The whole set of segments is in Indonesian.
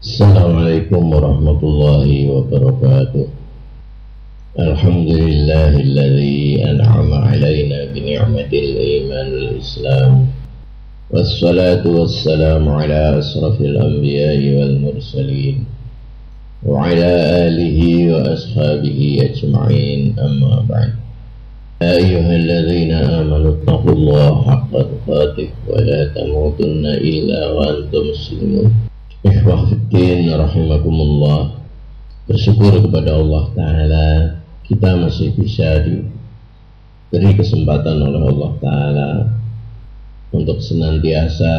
Assalamualaikum warahmatullahi wabarakatuh. Alhamdulillahilladzi an'ama alaina bi ni'matil iman wal islam. Wassalatu wassalamu ala asrafil anbiya'i wal mursalin wa ala alihi wa ashabihi ajma'in, amma ba'd. Ya ayyuhalladzina amanu taqullaha haqqa tuqatih wa la tamutunna illa wa antum muslimun. Ikhwah fiddin rahimakumullah. Bersyukur kepada Allah Ta'ala, kita masih bisa diberi kesempatan oleh Allah Ta'ala untuk senantiasa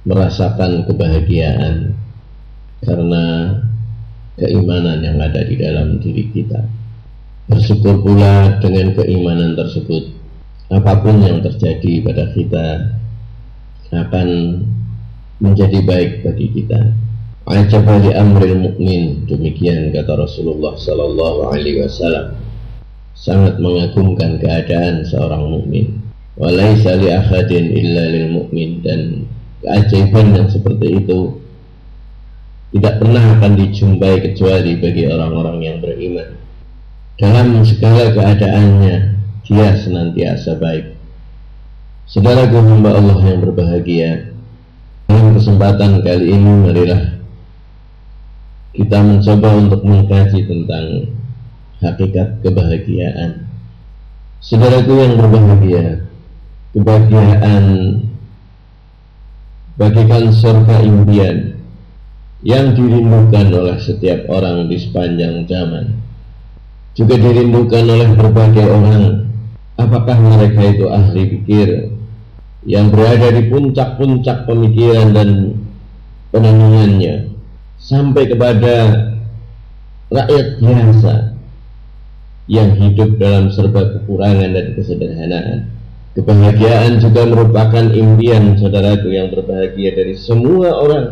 merasakan kebahagiaan karena keimanan yang ada di dalam diri kita. Bersyukur pula dengan keimanan tersebut, apapun yang terjadi pada kita akan menjadi baik bagi kita. Ajaba li amril mu'min, demikian kata Rasulullah sallallahu alaihi wasallam. Sangat mengagumkan keadaan seorang mukmin. Wa laisa li ahadin illa lil mu'min, dan keajaiban yang seperti itu tidak pernah akan dijumpai kecuali bagi orang-orang yang beriman. Dalam segala keadaannya dia senantiasa baik. Saudaraku hamba Allah yang berbahagia, dalam kesempatan kali ini marilah kita mencoba untuk mengkaji tentang hakikat kebahagiaan. Saudaraku yang berbahagia, kebahagiaan bagikan surga impian yang dirindukan oleh setiap orang di sepanjang zaman, juga dirindukan oleh berbagai orang. Apakah mereka itu ahli pikir yang berada di puncak-puncak pemikiran dan penenungannya, sampai kepada rakyat biasa yang hidup dalam serba kekurangan dan kesederhanaan. Kebahagiaan juga merupakan impian saudaraku yang berbahagia dari semua orang,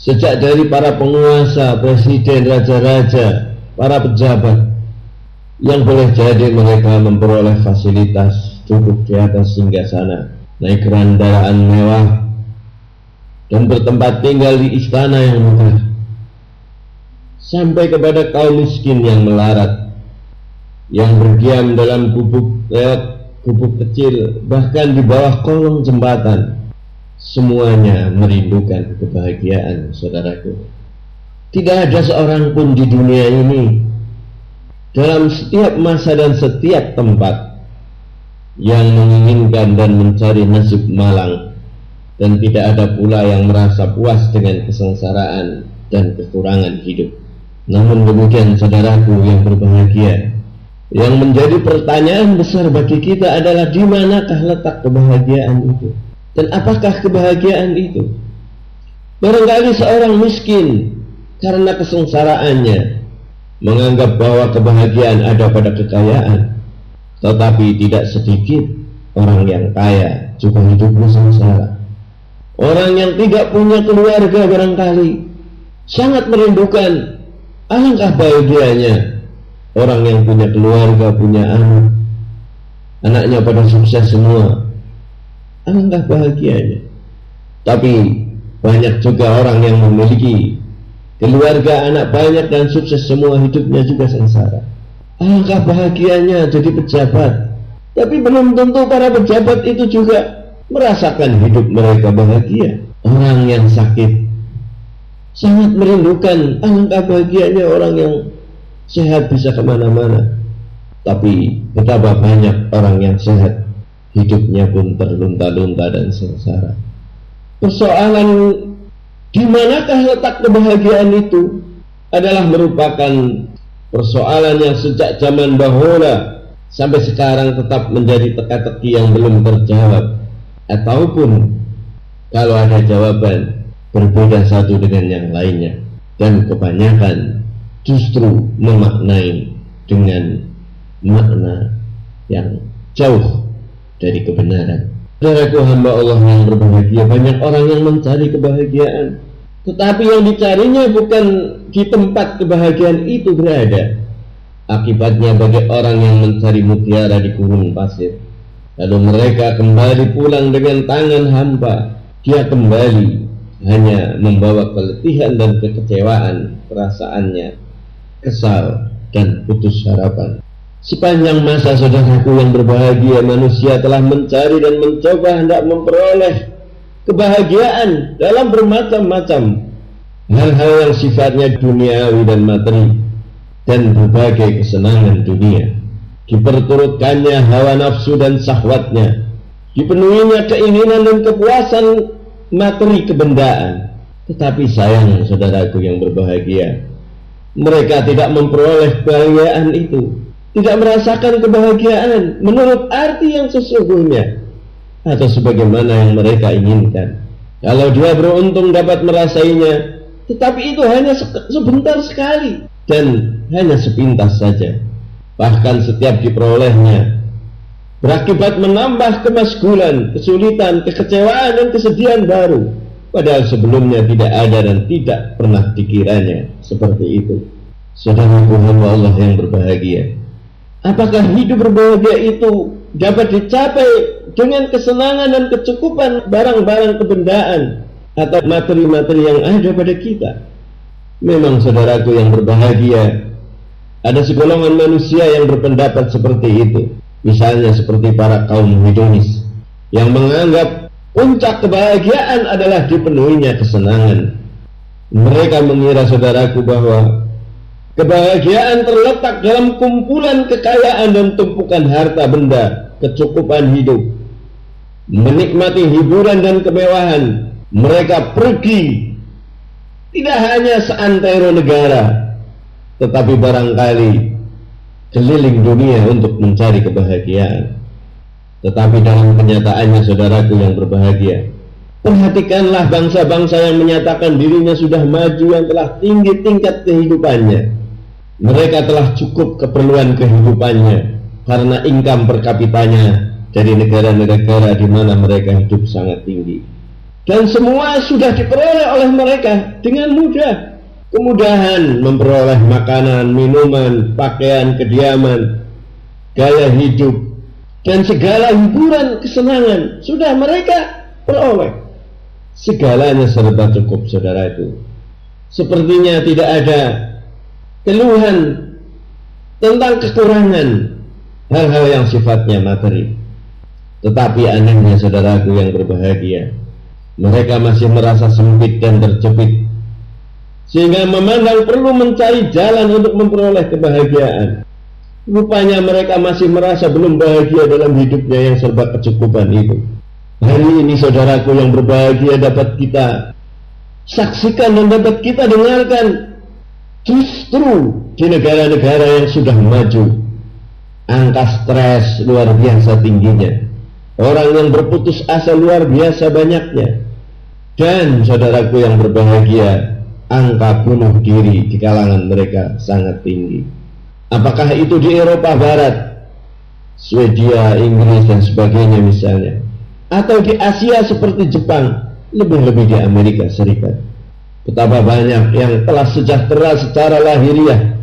sejak dari para penguasa, presiden, raja-raja, para pejabat, yang boleh jadi mereka memperoleh fasilitas duduk di atas singgasana, naik kendaraan mewah, dan bertempat tinggal di istana yang megah, sampai kepada kaum miskin yang melarat, yang berdiam dalam gubuk kecil, bahkan di bawah kolong jembatan. Semuanya merindukan kebahagiaan, saudaraku. Tidak ada seorang pun di dunia ini, dalam setiap masa dan setiap tempat, yang menginginkan dan mencari nasib malang, dan tidak ada pula yang merasa puas dengan kesengsaraan dan kekurangan hidup. Namun demikian saudaraku yang berbahagia, yang menjadi pertanyaan besar bagi kita adalah di manakah letak kebahagiaan itu, dan apakah kebahagiaan itu? Barangkali seorang miskin karena kesengsaraannya menganggap bahwa kebahagiaan ada pada kekayaan, tetapi tidak sedikit orang yang kaya juga hidupnya sengsara. Orang yang tidak punya keluarga barangkali sangat merindukan. Alangkah bahagianya orang yang punya keluarga, punya anak, anaknya pada sukses semua. Alangkah bahagianya. Tapi banyak juga orang yang memiliki keluarga, anak banyak dan sukses semua, hidupnya juga sengsara. Alangkah bahagianya jadi pejabat, tapi belum tentu para pejabat itu juga merasakan hidup mereka bahagia. Orang yang sakit sangat merindukan. Alangkah bahagianya orang yang sehat bisa kemana-mana, tapi betapa banyak orang yang sehat, hidupnya pun terlunta-lunta dan sengsara. Persoalan di manakah letak kebahagiaan itu adalah merupakan persoalan yang sejak zaman dahulu sampai sekarang tetap menjadi teka-teki yang belum terjawab, ataupun kalau ada jawaban berbeda satu dengan yang lainnya, dan kebanyakan justru memaknai dengan makna yang jauh dari kebenaran. Saudaraku hamba Allah yang berbahagia, banyak orang yang mencari kebahagiaan, tetapi yang dicarinya bukan di tempat kebahagiaan itu berada. Akibatnya bagi orang yang mencari mutiara di gurun pasir, lalu mereka kembali pulang dengan tangan hampa, dia kembali hanya membawa keletihan dan kekecewaan perasaannya, kesal dan putus harapan. Sepanjang masa saudaraku yang berbahagia, manusia telah mencari dan mencoba hendak memperoleh kebahagiaan dalam bermacam-macam hal-hal yang sifatnya duniawi dan materi dan berbagai kesenangan dunia. Diperturutkannya hawa nafsu dan syahwatnya, dipenuhinya keinginan dan kepuasan materi kebendaan. Tetapi sayang saudaraku yang berbahagia, mereka tidak memperoleh kebahagiaan itu, tidak merasakan kebahagiaan menurut arti yang sesungguhnya atau sebagaimana yang mereka inginkan. Kalau dia beruntung dapat merasainya, tetapi itu hanya sebentar sekali dan hanya sepintas saja. Bahkan setiap diperolehnya berakibat menambah kemaskulan, kesulitan, kekecewaan dan kesedihan baru, padahal sebelumnya tidak ada dan tidak pernah dikiranya seperti itu. Saudaraku hamba Allah yang berbahagia, apakah hidup berbahagia itu dapat dicapai dengan kesenangan dan kecukupan barang-barang kebendaan atau materi-materi yang ada pada kita? Memang saudaraku yang berbahagia, ada segolongan manusia yang berpendapat seperti itu. Misalnya seperti para kaum hedonis yang menganggap puncak kebahagiaan adalah dipenuhinya kesenangan. Mereka mengira saudaraku bahwa kebahagiaan terletak dalam kumpulan kekayaan dan tumpukan harta benda, kecukupan hidup, menikmati hiburan dan kemewahan. Mereka pergi tidak hanya seantero negara, tetapi barangkali keliling dunia untuk mencari kebahagiaan. Tetapi dalam kenyataannya saudaraku yang berbahagia, perhatikanlah bangsa-bangsa yang menyatakan dirinya sudah maju, yang telah tinggi tingkat kehidupannya. Mereka telah cukup keperluan kehidupannya karena income per kapitanya dari negara-negara di mana mereka hidup sangat tinggi. Dan semua sudah diperoleh oleh mereka dengan mudah. Kemudahan memperoleh makanan, minuman, pakaian, kediaman, gaya hidup, dan segala hiburan, kesenangan sudah mereka peroleh. Segalanya serba cukup saudara itu. Sepertinya tidak ada keluhan tentang kekurangan hal-hal yang sifatnya materi. Tetapi anehnya saudaraku yang berbahagia, mereka masih merasa sempit dan terjepit, sehingga memandang perlu mencari jalan untuk memperoleh kebahagiaan. Rupanya mereka masih merasa belum bahagia dalam hidupnya yang serba kecukupan itu. Hari ini saudaraku yang berbahagia dapat kita saksikan dan dapat kita dengarkan, justru di negara-negara yang sudah maju, angka stres luar biasa tingginya, orang yang berputus asa luar biasa banyaknya, dan saudaraku yang berbahagia, angka bunuh diri di kalangan mereka sangat tinggi. Apakah itu di Eropa Barat, Swedia, Inggris dan sebagainya misalnya, atau di Asia seperti Jepang, lebih-lebih di Amerika Serikat. Betapa banyak yang telah sejahtera secara lahiriah,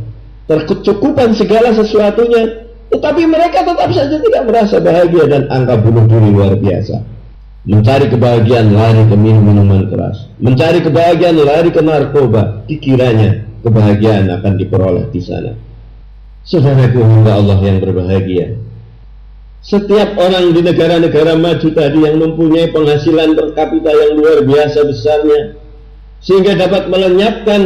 terkecukupan segala sesuatunya, tetapi mereka tetap saja tidak merasa bahagia dan angka bunuh diri luar biasa. Mencari kebahagiaan lari ke minuman keras, mencari kebahagiaan lari ke narkoba, dikiranya kebahagiaan akan diperoleh di sana. Saudaraku hamba Allah yang berbahagia, setiap orang di negara-negara maju tadi yang mempunyai penghasilan per kapita yang luar biasa besarnya, sehingga dapat melenyapkan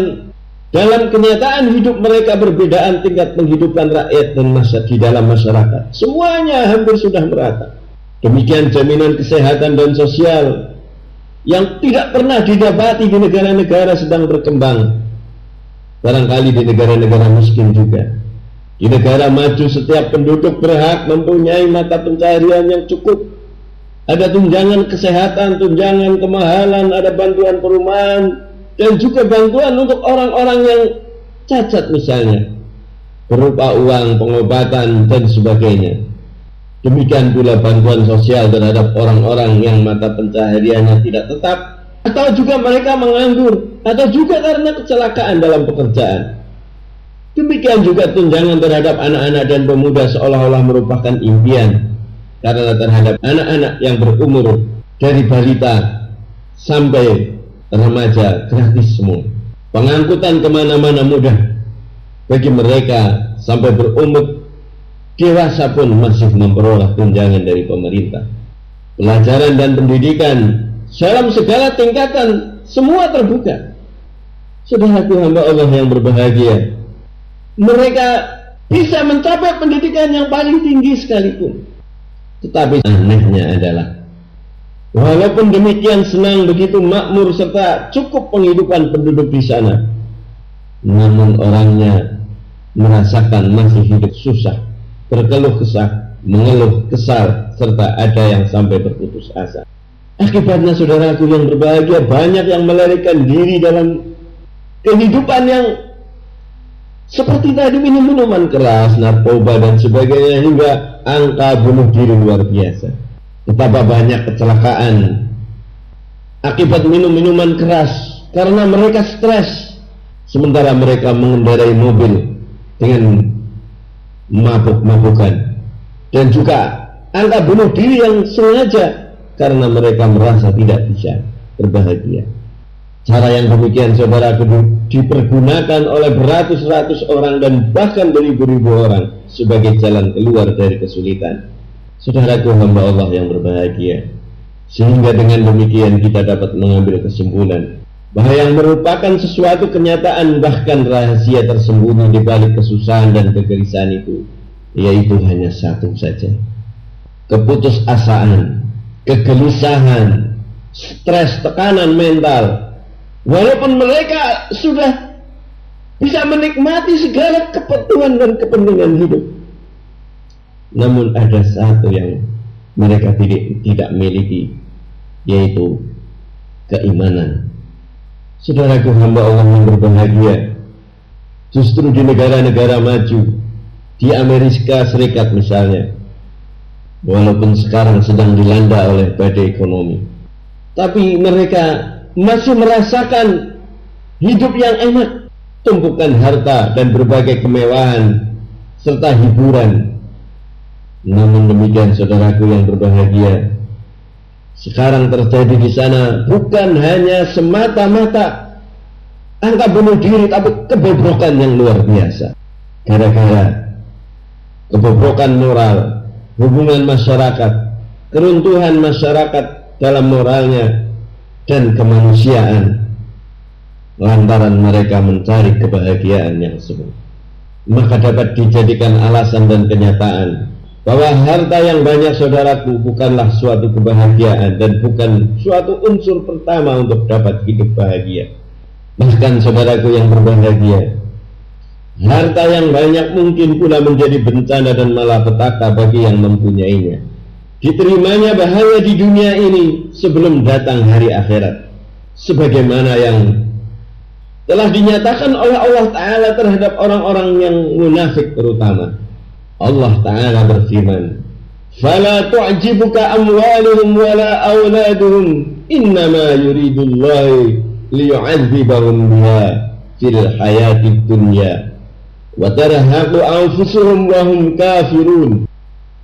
dalam kenyataan hidup mereka perbedaan tingkat penghidupan rakyat dan di dalam masyarakat, semuanya hampir sudah merata. Demikian jaminan kesehatan dan sosial yang tidak pernah didapati di negara-negara sedang berkembang, barangkali di negara-negara miskin juga. Di negara maju setiap penduduk berhak mempunyai mata pencaharian yang cukup. Ada tunjangan kesehatan, tunjangan kemahalan, ada bantuan perumahan, dan juga bantuan untuk orang-orang yang cacat misalnya, berupa uang, pengobatan, dan sebagainya. Demikian pula bantuan sosial terhadap orang-orang yang mata pencahariannya tidak tetap, atau juga mereka menganggur, atau juga karena kecelakaan dalam pekerjaan. Demikian juga tunjangan terhadap anak-anak dan pemuda seolah-olah merupakan impian, karena terhadap anak-anak yang berumur dari balita sampai remaja gratis semua. Pengangkutan kemana-mana mudah bagi mereka, sampai berumur dewasa pun masih memperoleh tunjangan dari pemerintah. Pelajaran dan pendidikan dalam segala tingkatan semua terbuka. Saudaraku hamba Allah yang berbahagia, mereka bisa mencapai pendidikan yang paling tinggi sekalipun. Tetapi anehnya adalah, walaupun demikian senang, begitu makmur serta cukup penghidupan penduduk di sana, namun orangnya merasakan masih hidup susah, berkeluh kesah, mengeluh kesal, serta ada yang sampai berputus asa. Akibatnya saudaraku yang berbahagia, banyak yang melarikan diri dalam kehidupan yang seperti tadi, minum minuman keras, narkoba dan sebagainya, hingga angka bunuh diri luar biasa. Betapa banyak kecelakaan akibat minum minuman keras karena mereka stres, sementara mereka mengendarai mobil dengan mabuk-mabukan. Dan juga angka bunuh diri yang sengaja karena mereka merasa tidak bisa berbahagia. Cara yang demikian saudaraku dipergunakan oleh beratus-ratus orang dan bahkan beribu-ribu orang sebagai jalan keluar dari kesulitan. Saudaraku hamba Allah yang berbahagia, sehingga dengan demikian kita dapat mengambil kesimpulan bahwa yang merupakan sesuatu kenyataan, bahkan rahasia tersembunyi di balik kesusahan dan kegelisahan itu, yaitu hanya satu saja: keputusasaan, kegelisahan, stres, tekanan mental. Walaupun mereka sudah bisa menikmati segala kebutuhan dan kepentingan hidup, namun ada satu yang mereka tidak miliki, yaitu keimanan. Saudaraku hamba Allah yang berbahagia, justru di negara-negara maju, di Amerika Serikat misalnya, walaupun sekarang sedang dilanda oleh badai ekonomi, tapi mereka masih merasakan hidup yang enak, tumpukan harta dan berbagai kemewahan serta hiburan. Namun demikian saudaraku yang berbahagia, sekarang terjadi di sana bukan hanya semata-mata angka bunuh diri, tapi kebobrokan yang luar biasa. Gara-gara kebobrokan moral, hubungan masyarakat, keruntuhan masyarakat dalam moralnya dan kemanusiaan, lantaran mereka mencari kebahagiaan yang semu. Maka dapat dijadikan alasan dan kenyataan bahwa harta yang banyak saudaraku bukanlah suatu kebahagiaan dan bukan suatu unsur pertama untuk dapat hidup bahagia. Bahkan saudaraku yang berbahagia, harta yang banyak mungkin pula menjadi bencana dan malapetaka bagi yang mempunyainya. Diterimanya bahaya di dunia ini sebelum datang hari akhirat, sebagaimana yang telah dinyatakan oleh Allah Ta'ala terhadap orang-orang yang munafik terutama. Allah Ta'ala berfirman, "Fala tu'jibuka amwaluhum wala auladuhum, innama yuridullahu liyu'adzibahum biha fil hayatid dunya wa tarhaqu anfusuhum wa hum kafirun."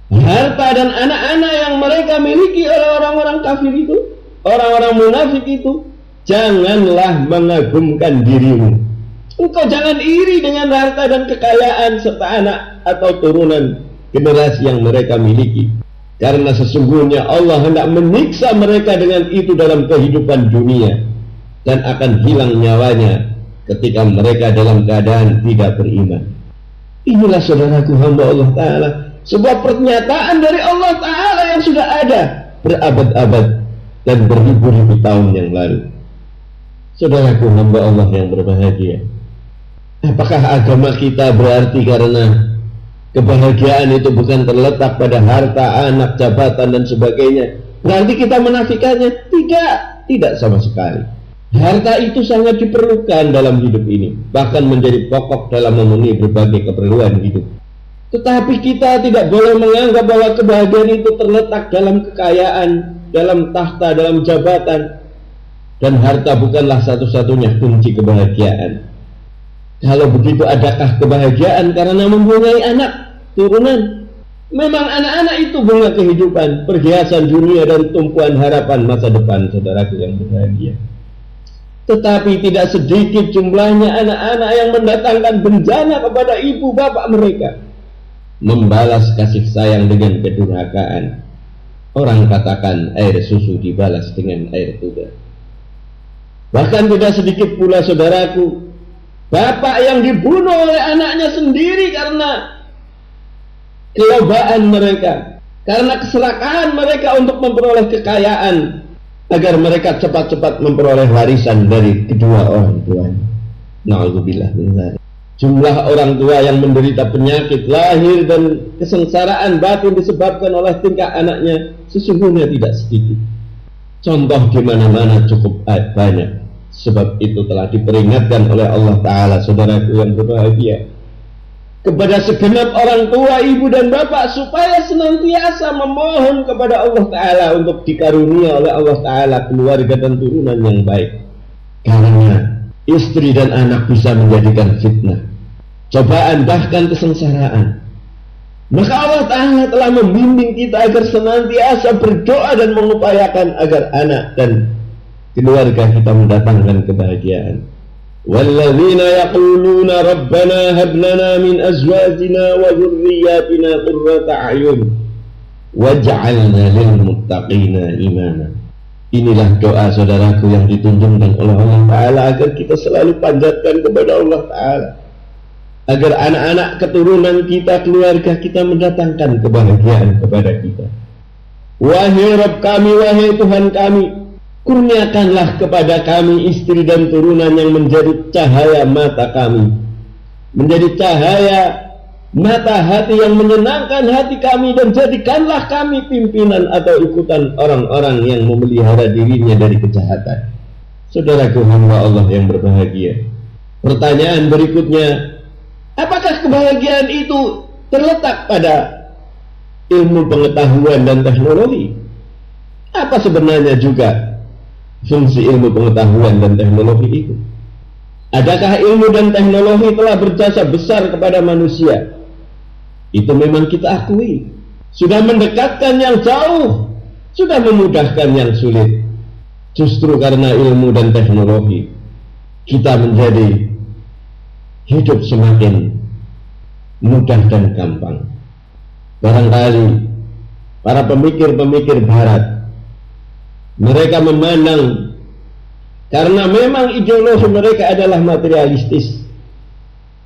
Harta dan anak-anak yang mereka miliki oleh orang-orang kafir itu, orang-orang munafik itu, janganlah mengagumkan dirimu. Engkau jangan iri dengan harta dan kekayaan serta anak atau turunan generasi yang mereka miliki, karena sesungguhnya Allah hendak menyiksa mereka dengan itu dalam kehidupan dunia, dan akan hilang nyawanya ketika mereka dalam keadaan tidak beriman. Inilah saudaraku hamba Allah Ta'ala, sebuah pernyataan dari Allah Ta'ala yang sudah ada berabad-abad dan beribu-ribu tahun yang lalu. Saudaraku hamba Allah yang berbahagia, apakah agama kita berarti karena kebahagiaan itu bukan terletak pada harta, anak, jabatan dan sebagainya, berarti kita menafikannya? Tidak sama sekali. Harta itu sangat diperlukan dalam hidup ini, bahkan menjadi pokok dalam memenuhi berbagai keperluan hidup. Tetapi kita tidak boleh menganggap bahwa kebahagiaan itu terletak dalam kekayaan, dalam tahta, dalam jabatan. Dan harta bukanlah satu-satunya kunci kebahagiaan. Kalau begitu, adakah kebahagiaan karena mempunyai anak, turunan? Memang anak-anak itu bunga kehidupan, perhiasan dunia dan tumpuan harapan masa depan saudaraku yang berbahagia. Tetapi tidak sedikit jumlahnya anak-anak yang mendatangkan bencana kepada ibu bapak mereka, membalas kasih sayang dengan kedurhakaan. Orang katakan air susu dibalas dengan air kuda. Bahkan tidak sedikit pula, saudaraku, bapak yang dibunuh oleh anaknya sendiri karena kelobaan mereka, karena keserakahan mereka untuk memperoleh kekayaan, agar mereka cepat-cepat memperoleh warisan dari kedua orang tuanya. Na'udzubillah min dzalik. Jumlah orang tua yang menderita penyakit lahir dan kesengsaraan batin disebabkan oleh tingkah anaknya sesungguhnya tidak sedikit. Contoh di mana-mana cukup banyak. Sebab itu telah diperingatkan oleh Allah Ta'ala, saudaraku yang berbahagia, kepada segenap orang tua, ibu dan bapak, supaya senantiasa memohon kepada Allah Ta'ala untuk dikarunia oleh Allah Ta'ala keluarga dan turunan yang baik. Karena istri dan anak bisa menjadikan fitnah, cobaan, bahkan kesengsaraan. Maka Allah Ta'ala telah membimbing kita agar senantiasa berdoa dan mengupayakan agar anak dan keluarga kita mendatangkan kebahagiaan. Walladzina yaquluna rabbana hab lana min azwajina wa dhurriyyatina qurrata a'yun waj'alna lil muttaqina imama. Inilah doa, saudaraku, yang ditunjukkan oleh Allah Ta'ala agar kita selalu panjatkan kepada Allah Ta'ala, agar anak-anak keturunan kita, keluarga kita mendatangkan kebahagiaan kepada kita. Wahai Rabb kami, wahai Tuhan kami, kurniakanlah kepada kami istri dan turunan yang menjadi cahaya mata kami, menjadi cahaya mata hati yang menyenangkan hati kami, dan jadikanlah kami pimpinan atau ikutan orang-orang yang memelihara dirinya dari kejahatan. Saudaraku hamba Allah yang berbahagia, pertanyaan berikutnya, apakah kebahagiaan itu terletak pada ilmu pengetahuan dan teknologi? Apa sebenarnya juga fungsi ilmu pengetahuan dan teknologi itu? Adakah ilmu dan teknologi telah berjasa besar kepada manusia? Itu memang kita akui. Sudah mendekatkan yang jauh, sudah memudahkan yang sulit. Justru karena ilmu dan teknologi, kita menjadi hidup semakin mudah dan gampang. Barangkali para pemikir-pemikir barat, mereka memandang, karena memang ideologi mereka adalah materialistis,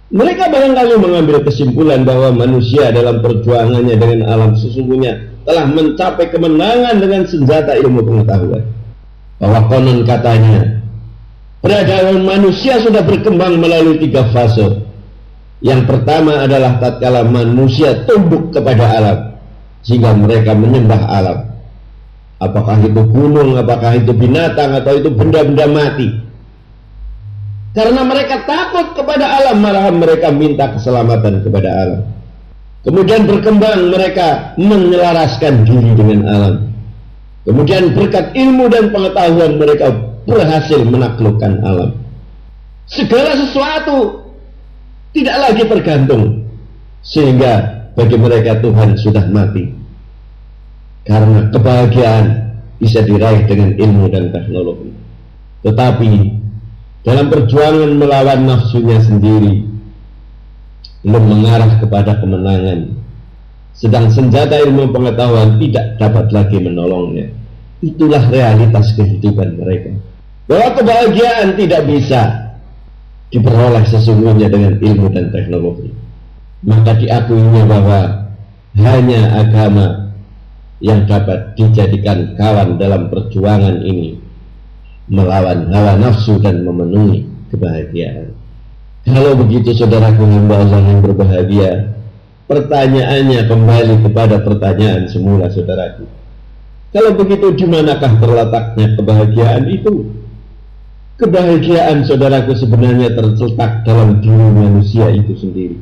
mereka barangkali mengambil kesimpulan bahwa manusia dalam perjuangannya dengan alam sesungguhnya telah mencapai kemenangan dengan senjata ilmu pengetahuan. Bahwa konon katanya peradaban manusia sudah berkembang melalui 3 fase. Yang pertama adalah tatkala manusia tunduk kepada alam, sehingga mereka menyembah alam. Apakah itu gunung, apakah itu binatang, atau itu benda-benda mati. Karena mereka takut kepada alam, malah mereka minta keselamatan kepada alam. Kemudian berkembang, mereka menyelaraskan diri dengan alam. Kemudian berkat ilmu dan pengetahuan mereka berhasil menaklukkan alam. Segala sesuatu tidak lagi tergantung, sehingga bagi mereka Tuhan sudah mati. Karena kebahagiaan bisa diraih dengan ilmu dan teknologi. Tetapi dalam perjuangan melawan nafsunya sendiri, belum mengarah kepada kemenangan, sedang senjata ilmu pengetahuan tidak dapat lagi menolongnya. Itulah realitas kehidupan mereka, bahwa kebahagiaan tidak bisa diperoleh sesungguhnya dengan ilmu dan teknologi. Maka diakuinya bahwa hanya agama yang dapat dijadikan kawan dalam perjuangan ini, melawan hawa nafsu dan memenuhi kebahagiaan. Kalau begitu, saudaraku hamba Allah yang berbahagia, pertanyaannya kembali kepada pertanyaan semula, saudaraku. Kalau begitu, di manakah terletaknya kebahagiaan itu? Kebahagiaan, saudaraku, sebenarnya terletak dalam diri manusia itu sendiri.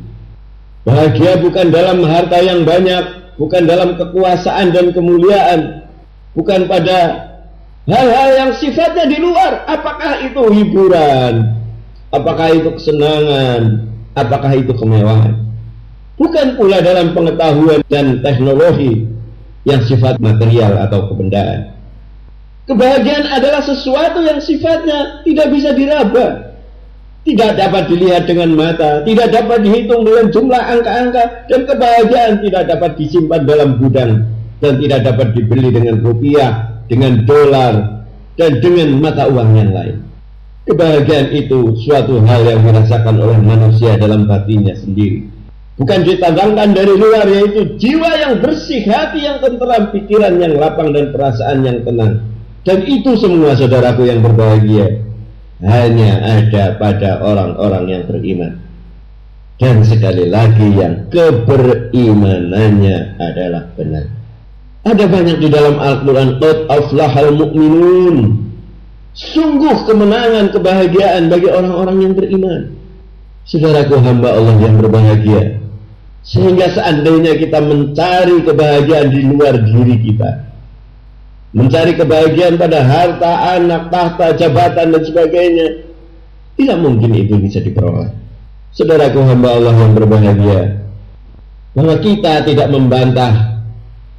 Bahagia bukan dalam harta yang banyak, bukan dalam kekuasaan dan kemuliaan, bukan pada hal-hal yang sifatnya di luar. Apakah itu hiburan, apakah itu kesenangan, apakah itu kemewahan. Bukan pula dalam pengetahuan dan teknologi yang sifat material atau kebendaan. Kebahagiaan adalah sesuatu yang sifatnya tidak bisa diraba, tidak dapat dilihat dengan mata, tidak dapat dihitung dengan jumlah angka-angka, dan kebahagiaan tidak dapat disimpan dalam gudang dan tidak dapat dibeli dengan rupiah, dengan dolar, dan dengan mata uang yang lain. Kebahagiaan itu suatu hal yang dirasakan oleh manusia dalam hatinya sendiri, bukan ditandangkan dari luar, yaitu jiwa yang bersih, hati yang tenteram, pikiran yang lapang, dan perasaan yang tenang. Dan itu semua, saudaraku yang berbahagia, hanya ada pada orang-orang yang beriman. Dan sekali lagi, yang keberimanannya adalah benar. Ada banyak di dalam Al-Quran, qad aflahal mu'minun, sungguh kemenangan, kebahagiaan bagi orang-orang yang beriman. Saudaraku hamba Allah yang berbahagia, sehingga seandainya kita mencari kebahagiaan di luar diri kita, mencari kebahagiaan pada harta, anak, tahta, jabatan, dan sebagainya, tidak mungkin itu bisa diperoleh. Saudaraku hamba Allah yang berbahagia, bahwa kita tidak membantah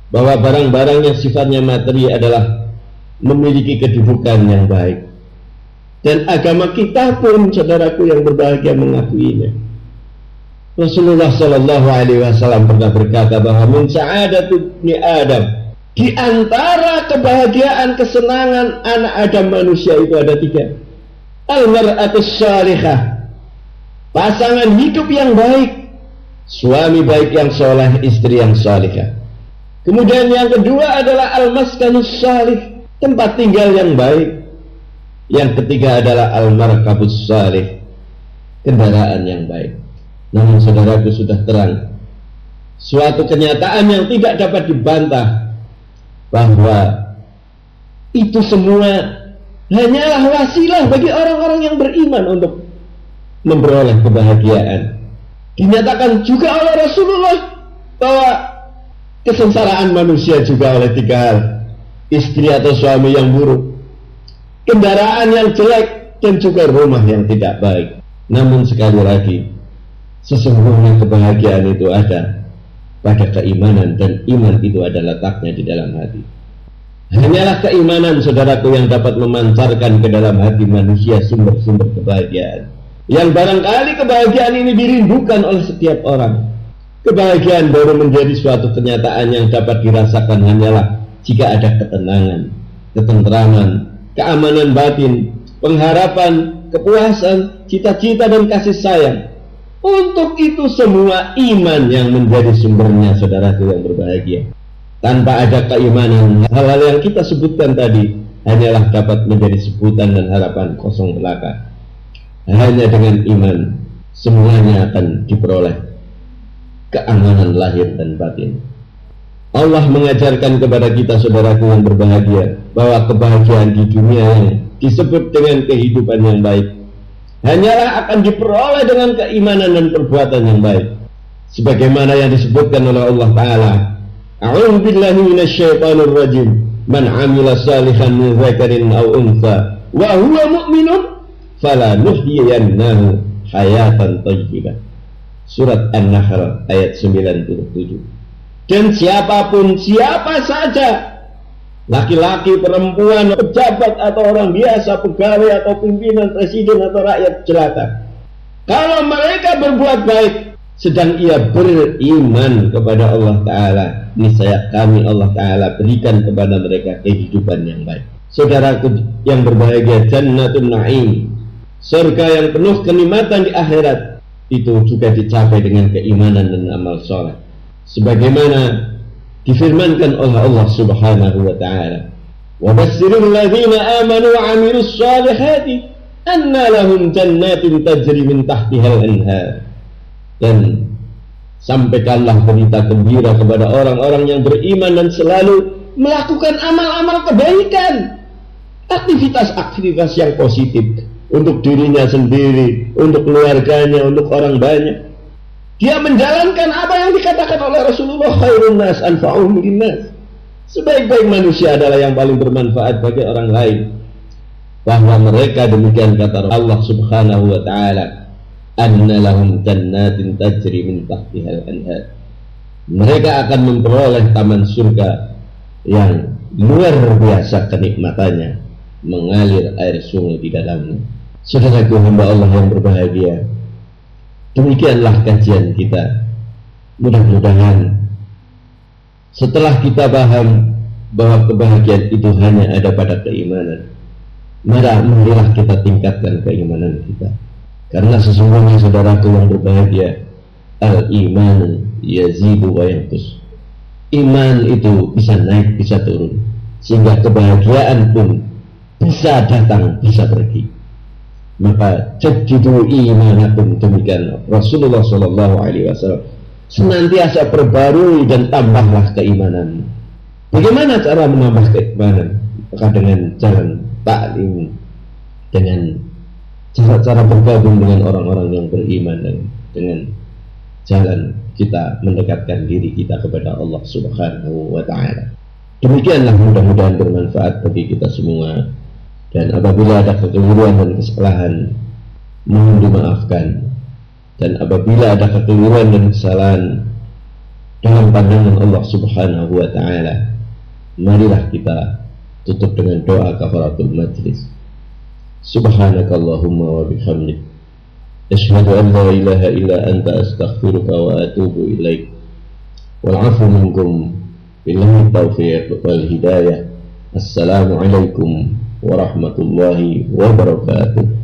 bahwa barang-barang yang sifatnya materi adalah memiliki kedudukan yang baik, dan agama kita pun, saudaraku yang berbahagia, mengakuinya. Rasulullah Shallallahu Alaihi Wasallam pernah berkata bahwa min sa'adatu ibni Adam, di antara kebahagiaan, kesenangan anak Adam manusia itu ada 3. Al-mar'atus salihah, pasangan hidup yang baik, suami baik yang soleh, istri yang salihah. Kemudian yang kedua adalah al-maskanus salih, tempat tinggal yang baik. Yang ketiga adalah al-markabus salih, kendaraan yang baik. Namun saudaraku, sudah terang suatu kenyataan yang tidak dapat dibantah, bahwa itu semua hanyalah wasilah bagi orang-orang yang beriman untuk memperoleh kebahagiaan. Dinyatakan juga oleh Rasulullah bahwa kesengsaraan manusia juga oleh 3 hal: istri atau suami yang buruk, kendaraan yang jelek, dan juga rumah yang tidak baik. Namun sekali lagi, sesungguhnya kebahagiaan itu ada pada keimanan, dan iman itu ada letaknya di dalam hati. Hanyalah keimanan, saudaraku, yang dapat memancarkan ke dalam hati manusia sumber-sumber kebahagiaan, yang barangkali kebahagiaan ini dirindukan oleh setiap orang. Kebahagiaan baru menjadi suatu kenyataan yang dapat dirasakan hanyalah jika ada ketenangan, ketentraman, keamanan batin, pengharapan, kepuasan, cita-cita, dan kasih sayang. Untuk itu semua iman yang menjadi sumbernya, saudaraku yang berbahagia. Tanpa ada keimanan, hal-hal yang kita sebutkan tadi hanyalah dapat menjadi sebutan dan harapan kosong belaka. Hanya dengan iman semuanya akan diperoleh keamanan lahir dan batin. Allah mengajarkan kepada kita, saudaraku yang berbahagia, bahwa kebahagiaan di dunia yang disebut dengan kehidupan yang baik hanyalah akan diperoleh dengan keimanan dan perbuatan yang baik, sebagaimana yang disebutkan oleh Allah Ta'ala, a'udzu billahi minasyaitonir rajim, man 'amila salihan min dzakarin aw untha wa huwa mu'minun falanuhyiyannahu hayatan thayyibah. Surat An-Nahl ayat 97. Dan siapa saja, laki-laki, perempuan, pejabat atau orang biasa, pegawai atau pimpinan, presiden atau rakyat jelata, kalau mereka berbuat baik sedang ia beriman kepada Allah Ta'ala, niscaya kami Allah Ta'ala berikan kepada mereka kehidupan yang baik. Saudaraku yang berbahagia, jannatun na'im, surga yang penuh kenikmatan di akhirat, itu juga dicapai dengan keimanan dan amal soleh, sebagaimana difirmankan oleh Allah Subhanahu wa Ta'ala, wa basyiril ladzina amanu wa 'amilus shalihati anna lahum jannatin tajri min tahtihal anhar. Dan sampaikanlah berita gembira kepada orang-orang yang beriman dan selalu melakukan amal-amal kebaikan, aktivitas-aktivitas yang positif untuk dirinya sendiri, untuk keluarganya, untuk orang banyak. Dia menjalankan apa yang dikatakan oleh Rasulullah, khairun nas anfa'uhum linnas, sebaik-baik manusia adalah yang paling bermanfaat bagi orang lain. Bahwa mereka demikian kata Allah Subhanahu wa Ta'ala, anna lahum jannatin tajri min tahtihal anhar, mereka akan memperoleh taman surga yang luar biasa kenikmatannya, mengalir air sungai di dalamnya. Saudaraku hamba Allah yang berbahagia, demikianlah kajian kita. Mudah-mudahan setelah kita paham bahwa kebahagiaan itu hanya ada pada keimanan, marilah kita tingkatkan keimanan kita. Karena sesungguhnya saudaraku yang berbahagia, al-iman yazidu wa yanqus. Iman itu bisa naik, bisa turun, sehingga kebahagiaan pun bisa datang, bisa pergi. Maka jadidu imanakum, demikian Rasulullah SAW, senantiasa perbarui dan tambahlah keimanan. Bagaimana cara menambah keimanan? Maka dengan jalan taklim, dengan cara bergabung dengan orang-orang yang beriman, dan dengan jalan kita mendekatkan diri kita kepada Allah Subhanahu wa ta'ala. Demikianlah, mudah-mudahan bermanfaat bagi kita semua. Dan apabila ada kekeliruan dan kesalahan, mohon dimaafkan. Dan apabila ada kekeliruan dan kesalahan dalam pandangan Allah Subhanahu wa ta'ala, marilah kita tutup dengan doa kafaratul majlis. Subhanakallahumma wa bihamdik, asyhadu an la ilaha illa anta, astaghfiruka wa atubu ilaik. Wal 'afwu minkum, billahi taufiq wal hidayah. Assalamualaikum warahmatullahi wabarakatuh.